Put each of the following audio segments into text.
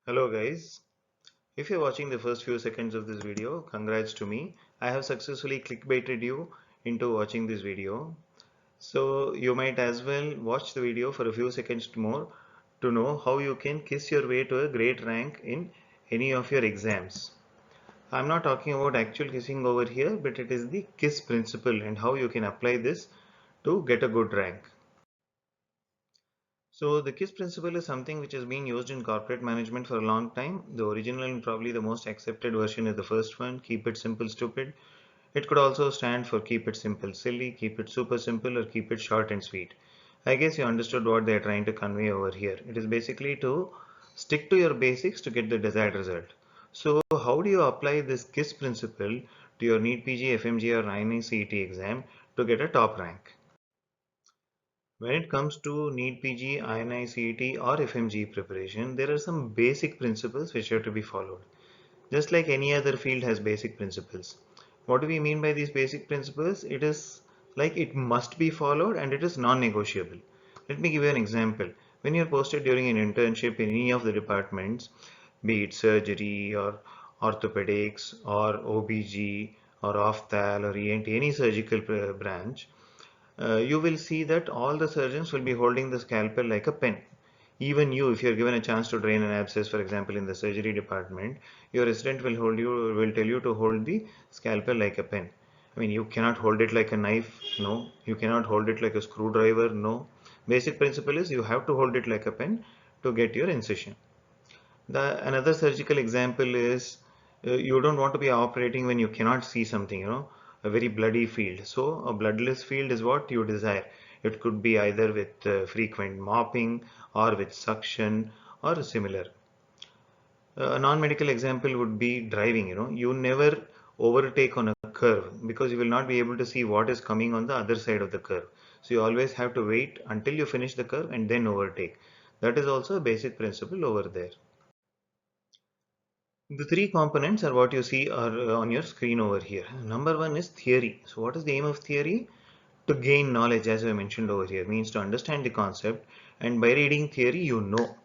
Hello guys, if you're watching the first few seconds of this video, congrats to me. I have successfully clickbaited you into watching this video. So you might as well watch the video for a few seconds more to know how you can kiss your way to a great rank in any of your exams. I'm not talking about actual kissing over here, but it is the KISS principle and how you can apply this to get a good rank. So the KISS principle is something which has been used in corporate management for a long time. The original and probably the most accepted version is the first one, keep it simple stupid. It could also stand for keep it simple silly, keep it super simple, or keep it short and sweet. I guess you understood what they are trying to convey over here. It is basically to stick to your basics to get the desired result. So how do you apply this KISS principle to your NEET PG, FMGE or INICET exam to get a top rank? When it comes to NEET PG, INICET or FMG preparation, there are some basic principles which have to be followed. Just like any other field has basic principles. What do we mean by these basic principles? It is like it must be followed and it is non-negotiable. Let me give you an example. When you're posted during an internship in any of the departments, be it surgery or orthopedics or OBG or Ophthal or ENT, any surgical branch, you will see that all the surgeons will be holding the scalpel like a pen. Even you, if you're given a chance to drain an abscess, for example, in the surgery department, your resident will tell you to hold the scalpel like a pen. I mean, you cannot hold it like a knife, no. You cannot hold it like a screwdriver, no. Basic principle is you have to hold it like a pen to get your incision. Another surgical example is you don't want to be operating when you cannot see something, a very bloody field. So a bloodless field is what you desire. It could be either with frequent mopping or with suction or similar. A non-medical example would be driving, you never overtake on a curve because you will not be able to see what is coming on the other side of the curve. So you always have to wait until you finish the curve and then overtake. That is also a basic principle over there. The three components are what you see are on your screen over here. Number one is theory. So what is the aim of theory? To gain knowledge, as I mentioned over here, means to understand the concept, and by reading theory you know.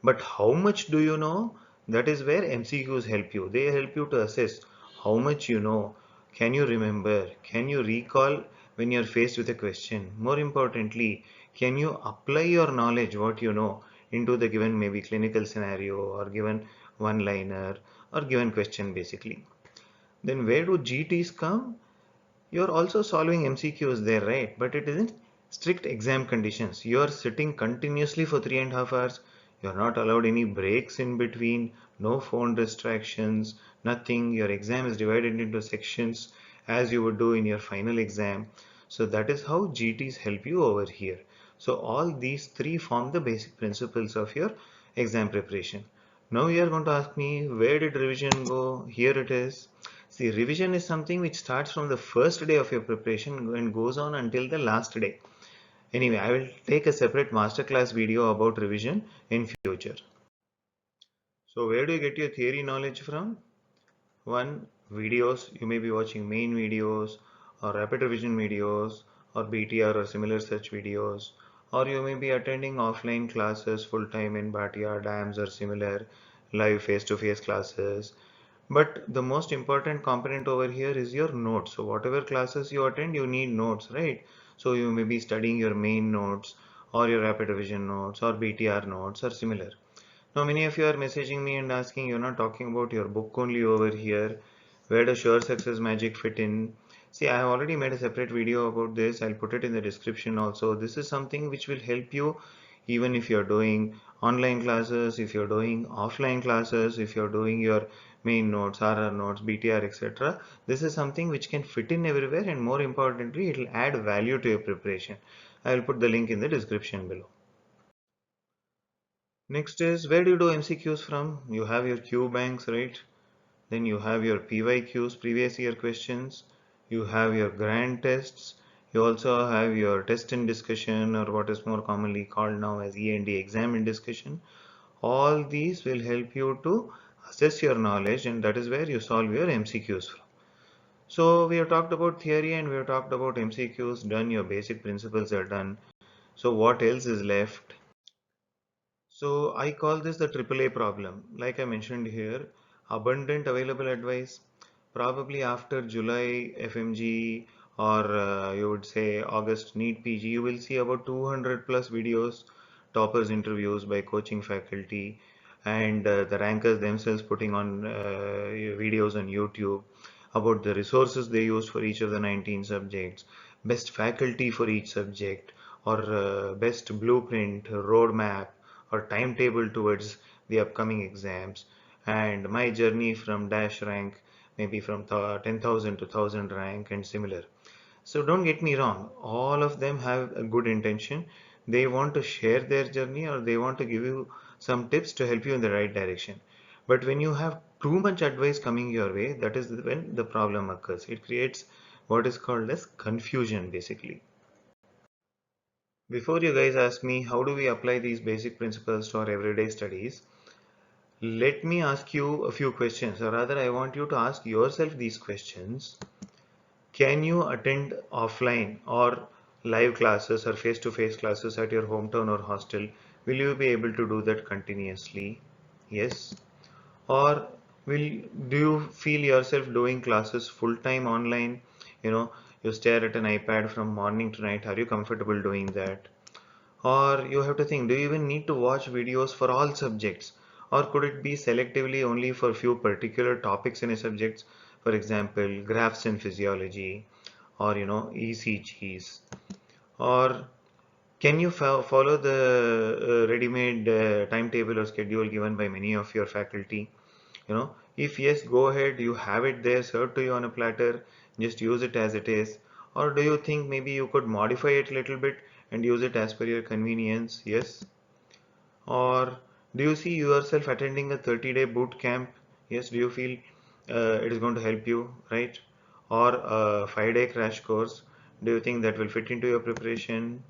But how much do you know? That is where MCQs help you. They help you to assess how much you know. Can you remember? Can you recall when you're faced with a question? More importantly, can you apply your knowledge, what you know, into the given maybe clinical scenario or given one-liner or given question basically. Then where do GTs come? You're also solving MCQs there, right? But it isn't strict exam conditions. You're sitting continuously for 3.5 hours. You're not allowed any breaks in between, no phone distractions, nothing. Your exam is divided into sections as you would do in your final exam. So that is how GTs help you over here. So all these three form the basic principles of your exam preparation. Now you are going to ask me, where did revision go? Here it is. See, revision is something which starts from the first day of your preparation and goes on until the last day. Anyway, I will take a separate masterclass video about revision in future. So where do you get your theory knowledge from? One, videos. You may be watching main videos or rapid revision videos or BTR or similar such videos. Or you may be attending offline classes full time in Bhatia, dams or similar live face-to-face classes. But the most important component over here is your notes. So whatever classes you attend, you need notes, right? So you may be studying your main notes or your rapid revision notes or BTR notes or similar. Now many of you are messaging me and asking, you're not talking about your book only over here. Where does sure success magic fit in? See, I have already made a separate video about this. I'll put it in the description also. This is something which will help you even if you're doing online classes, if you're doing offline classes, if you're doing your main notes, RR notes, BTR, etc. This is something which can fit in everywhere, and more importantly, it will add value to your preparation. I will put the link in the description below. Next is, where do you do MCQs from? You have your Q banks, right? Then you have your PYQs, previous year questions. You have your grand tests. You also have your test in discussion, or what is more commonly called now as E&D, exam in discussion. All these will help you to assess your knowledge, and that is where you solve your MCQs from. So we have talked about theory and we have talked about MCQs, done, your basic principles are done. So what else is left? So I call this the AAA problem. Like I mentioned here, abundant available advice. Probably after July FMG or you would say August NEET PG, you will see about 200 plus videos, toppers interviews by coaching faculty, and the rankers themselves putting on videos on YouTube about the resources they use for each of the 19 subjects, best faculty for each subject, or best blueprint, roadmap, or timetable towards the upcoming exams, and my journey from dash rank, maybe from 10,000 to 1000 rank and similar. So don't get me wrong, all of them have a good intention. They want to share their journey or they want to give you some tips to help you in the right direction. But when you have too much advice coming your way, that is when the problem occurs. It creates what is called as confusion basically. Before you guys ask me how do we apply these basic principles to our everyday studies, let me ask you a few questions, or rather I want you to ask yourself these questions. Can you attend offline or live classes or face-to-face classes at your hometown or hostel? Will you be able to do that continuously? Yes. Or do you feel yourself doing classes full-time online? You know, you stare at an iPad from morning to night. Are you comfortable doing that? Or you have to think, do you even need to watch videos for all subjects? Or could it be selectively only for few particular topics in a subject? For example, graphs in physiology, or ECGs. Or can you follow the ready-made timetable or schedule given by many of your faculty? If yes, go ahead, you have it there served to you on a platter, just use it as it is. Or do you think maybe you could modify it a little bit and use it as per your convenience? Yes. Or do you see yourself attending a 30-day boot camp? Yes. Do you feel it is going to help you, right? Or a 5-day crash course? Do you think that will fit into your preparation?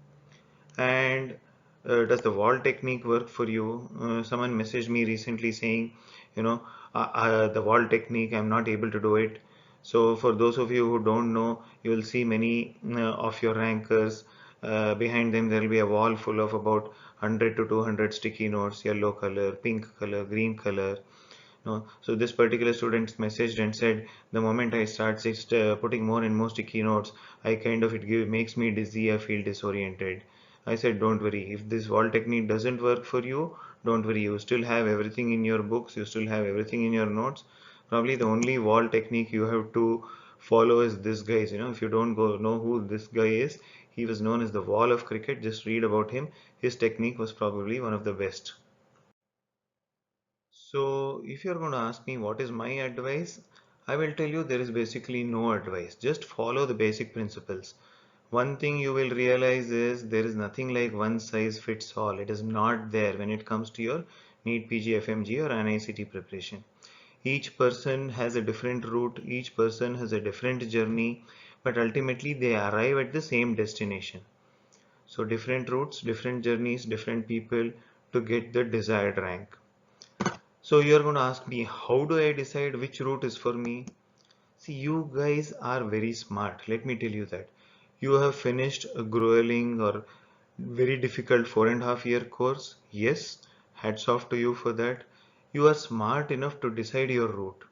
And does the wall technique work for you? Someone messaged me recently saying, you know, the wall technique, I'm not able to do it. So for those of you who don't know, you will see many of your rankers. Behind them, there will be a wall full of about 100 to 200 sticky notes, yellow color, pink color, green color. No. So this particular student messaged and said, the moment I start putting more and more sticky notes, makes me dizzy, I feel disoriented. I said, don't worry. If this wall technique doesn't work for you, don't worry. You still have everything in your books. You still have everything in your notes. Probably the only wall technique you have to follow is this guy's. If you don't know who this guy is, he was known as the Wall of Cricket. Just read about him. His technique was probably one of the best. So, if you're going to ask me what is my advice, I will tell you there is basically no advice. Just follow the basic principles. One thing you will realize is there is nothing like one size fits all. It is not there when it comes to your NEET PG, FMG or NICT preparation. Each person has a different route, each person has a different journey, but ultimately they arrive at the same destination. So different routes, different journeys, different people to get the desired rank. So you're going to ask me, how do I decide which route is for me? See, you guys are very smart. Let me tell you that. You have finished a grueling or very difficult 4.5 year course. Yes, hats off to you for that. You are smart enough to decide your route.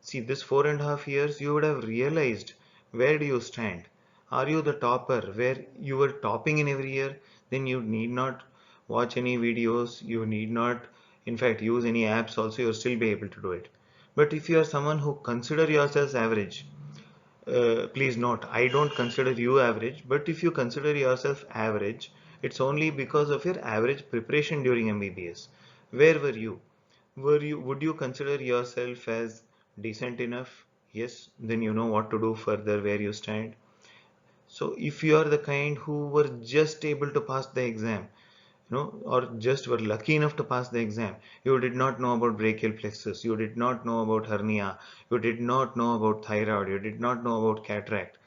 See, this 4.5 years, you would have realized where do you stand. Are you the topper where you were topping in every year? Then you need not watch any videos. You need not, in fact, use any apps also. You'll still be able to do it. But if you are someone who consider yourselves average, please note, I don't consider you average, but if you consider yourself average, it's only because of your average preparation during MBBS. Where were you? Would you consider yourself as decent enough? Yes, then you know what to do further, where you stand. So if you are the kind who were just able to pass the exam, or just were lucky enough to pass the exam, you did not know about brachial plexus, you did not know about hernia, you did not know about thyroid, you did not know about cataract,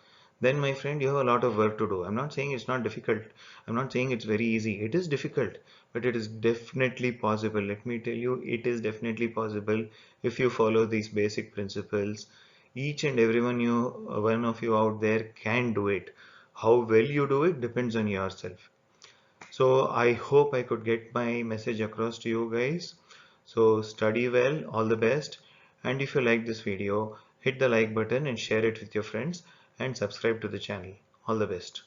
then my friend, you have a lot of work to do. I'm not saying it's not difficult. I'm not saying it's very easy. It is difficult, but it is definitely possible. Let me tell you, it is definitely possible if you follow these basic principles. Each and every one of you out there can do it. How well you do it depends on yourself. So I hope I could get my message across to you guys. So study well, all the best. And if you like this video, hit the like button and share it with your friends and subscribe to the channel. All the best.